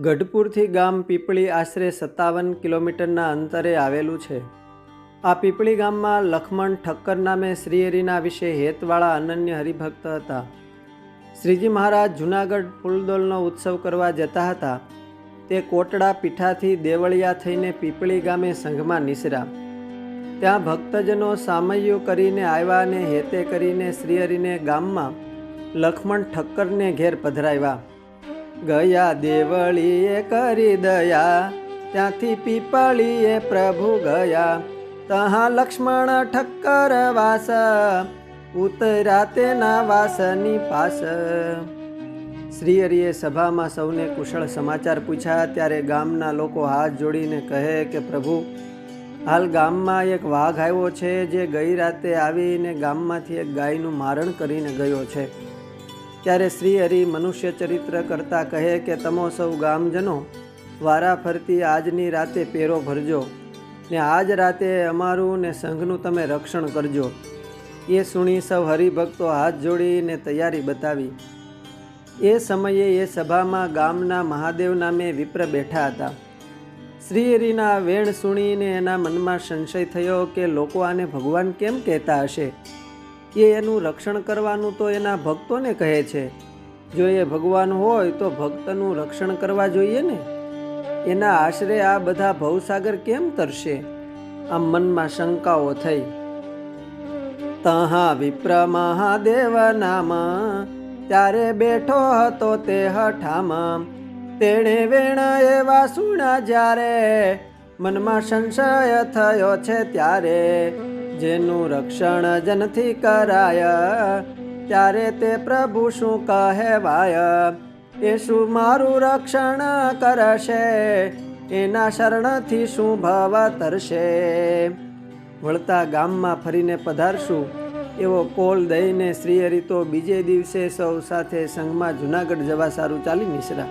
ગઢપુરથી ગામ પીપળી આશરે 57 કિલોમીટરના અંતરે આવેલું છે. આ પીપળી ગામમાં લખમણ ઠક્કર નામે શ્રીહરિના વિશે હેતવાળા અનન્ય હરિભક્ત હતા. શ્રીજી મહારાજ જૂનાગઢ ફૂલદોલનો ઉત્સવ કરવા જતા હતા. તે કોટડા પીઠાથી દેવળિયા થઈને પીપળી ગામે સંઘમાં નિસરા. ત્યાં ભક્તજનો સામૈયું કરીને આવ્યા અને હેતે કરીને શ્રીહરિને ગામમાં લખમણ ઠક્કરને ઘેર પધરાવ્યા. ગયા દેવળીએ કરી દયા, ત્યાંથી પીપળીએ પ્રભુ ગયા. તહા લક્ષ્મણ ઠક્કર વાસ, ઉતર્યા તેના વાસની પાસ. શ્રીહરિએ સભામાં સૌને કુશળ સમાચાર પૂછ્યા. ત્યારે ગામના લોકો હાથ જોડીને કહે કે પ્રભુ, હાલ ગામમાં એક વાઘ આવ્યો છે, જે ગઈ રાતે આવીને ગામમાંથી એક ગાયનું મારણ કરીને ગયો છે. ત્યારે શ્રીહરિ મનુષ્ય ચરિત્ર કરતા કહે કે તમો સૌ ગામજનો વારા ફરતી આજની રાતે પેરો ભરજો ને આજ રાતે અમારું ને સંઘનું તમે રક્ષણ કરજો. એ સુણી સૌ હરિભક્તો હાથ જોડીને તૈયારી બતાવી. એ સમયે એ સભામાં ગામના મહાદેવ નામે વિપ્ર બેઠા હતા. શ્રીહરિના વેણ સુણીને એના મનમાં સંશય થયો કે લોકો આને ભગવાન કેમ કહેતા હશે? એ એનું રક્ષણ કરવાનું તો એના ભક્તોને કહે છે. જો એ ભગવાન હોય તો ભક્તનું રક્ષણ કરવા જોઈએ ને. એના આશરે આ બધા ભવસાગર કેમ તરશે? આમ મનમાં શંકાઓ થઈ. તહા વિપ્ર મહાદેવ નામ, ત્યારે બેઠો હતો તે હઠામાં. તેણે વેણ એવા સુણા જ્યારે, મનમાં સંશય થયો છે ત્યારે. જેનું રક્ષણ જનથી કરાય, ત્યારે તે પ્રભુ શું કહેવાય? એ શું મારું રક્ષણ કરશે? એના શરણથી શું ભવ તરશે? વળતા ગામમાં ફરીને પધારશું એવો કોલ દઈને શ્રીહરિ તો બીજે દિવસે સૌ સાથે સંઘમાં જૂનાગઢ જવા સારું ચાલી નીસરા.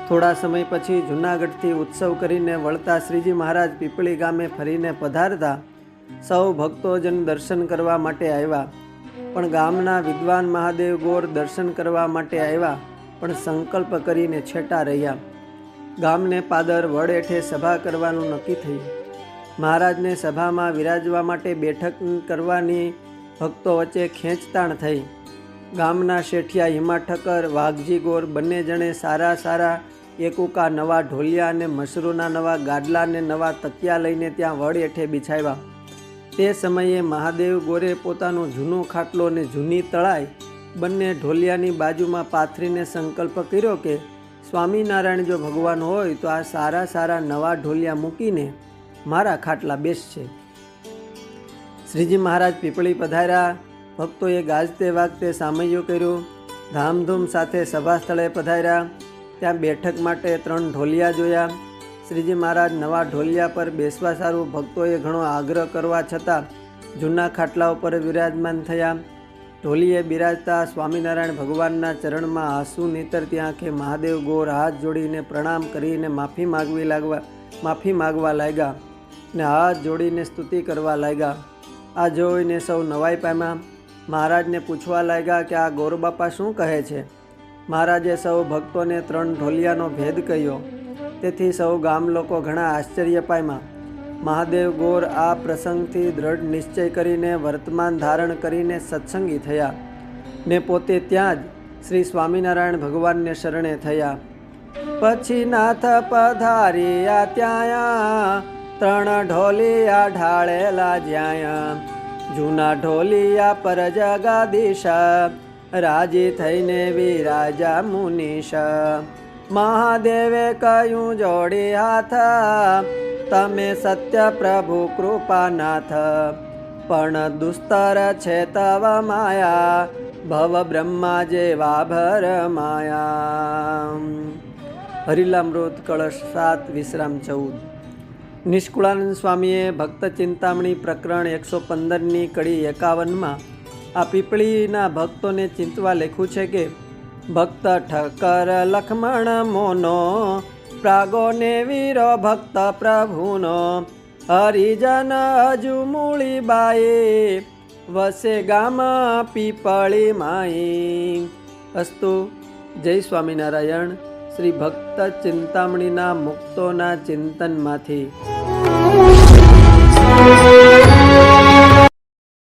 થોડા સમય પછી જૂનાગઢથી ઉત્સવ કરીને વળતા શ્રીજી મહારાજ પીપળી ગામે ફરીને પધારતા સૌ ભક્તોજન દર્શન કરવા માટે આવ્યા. પણ ગામના વિદ્વાન મહાદેવ ગોર દર્શન કરવા માટે આવ્યા, પણ સંકલ્પ કરીને છેટા રહ્યા. ગામને પાદર વડેઠે સભા કરવાનું નક્કી થયું. મહારાજને સભામાં વિરાજવા માટે બેઠક કરવાની ભક્તો વચ્ચે ખેંચતાણ થઈ. ગામના શેઠિયા હિમા ઠક્કર, વાઘજી ગોર બંને જણે સારા એકુકા નવા ઢોલિયા અને મશરૂના નવા ગાડલા ને નવા તકિયા લઈને ત્યાં વડ હેઠે બિછાવ્યા. તે સમયે મહાદેવ ગોરે પોતાનો જૂનો ખાટલો ને જૂની તળાઈ બંને ઢોલિયાની બાજુમાં પાથરીને સંકલ્પ કર્યો કે સ્વામિનારાયણ જો ભગવાન હોય તો આ સારા નવા ઢોલિયા મૂકીને મારા ખાટલા બેસશે. શ્રીજી મહારાજ પીપળી પધાર્યા. ભક્તોએ ગાજતે વાગતે સામૈયું કર્યું. ધામધૂમ સાથે સભા સ્થળે પધાર્યા. ત્યાં બેઠક માટે 3 ઢોલિયા જોયા. શ્રીજી મહારાજ નવા ઢોલિયા પર બેસવા સારું ભક્તોએ ઘણો આગ્રહ કરવા છતાં જૂના ખાટલા ઉપર વિરાજમાન થયા. ઢોલીએ બિરાજતા સ્વામિનારાયણ ભગવાનના ચરણમાં આંસુ નીતરતી આંખે મહાદેવ ગોર હાથ જોડીને પ્રણામ કરીને માફી માગવા લાગ્યા ને હાથ જોડીને સ્તુતિ કરવા લાગ્યા. આ જોઈને સૌ નવાઈ પામ્યા. મહારાજને પૂછવા લાગ્યા કે આ ગોરબાપા શું કહે છે? મહારાજે સૌ ભક્તોને 3 ઢોલિયાનો ભેદ કહ્યો. તેથી સૌ ગામ લોકો ઘણા આશ્ચર્ય પામ્યા. મહાદેવ ગોર આ પ્રસંગથી દ્રઢ નિશ્ચય કરીને વર્તમાન ધારણ કરીને સત્સંગી થયા ને પોતે ત્યાં જ શ્રી સ્વામિનારાયણ ભગવાનને શરણે થયા. પછી નાથ પધાર્યા ત્યાં 3 ઢોલિયા ઢાળેલા જ્યાં. જૂના ઢોલિયા પર જગાદીશ, રાજી થઈને વિરાજા મુનીશ. મહાદેવે કહ્યું જોડી હાથ, તમે સત્ય પ્રભુ કૃપાનાથ. પણ દુસ્તર છે તવ માયા, ભવ બ્રહ્મા જેવા ભર માયા. હરિલામૃત કળશ 7 વિશ્રામ 14. નિષ્કુળાનંદ સ્વામીએ ભક્ત ચિંતામણી પ્રકરણ 115ની કડી 51માં આ પીપળીના ભક્તોને ચિંતવા લખ્યું છે કે ભક્ત ઠક્કર લખમણ મોનો, પ્રાગો ને વીરો ભક્ત પ્રભુનો. હરિજન હજુ મૂળી બાઈ, વસે ગામ પીપળી માઈ. અસ્તુ. જય સ્વામિનારાયણ. શ્રી ભક્ત ચિંતામણીના મુક્તોના ચિંતનમાંથી।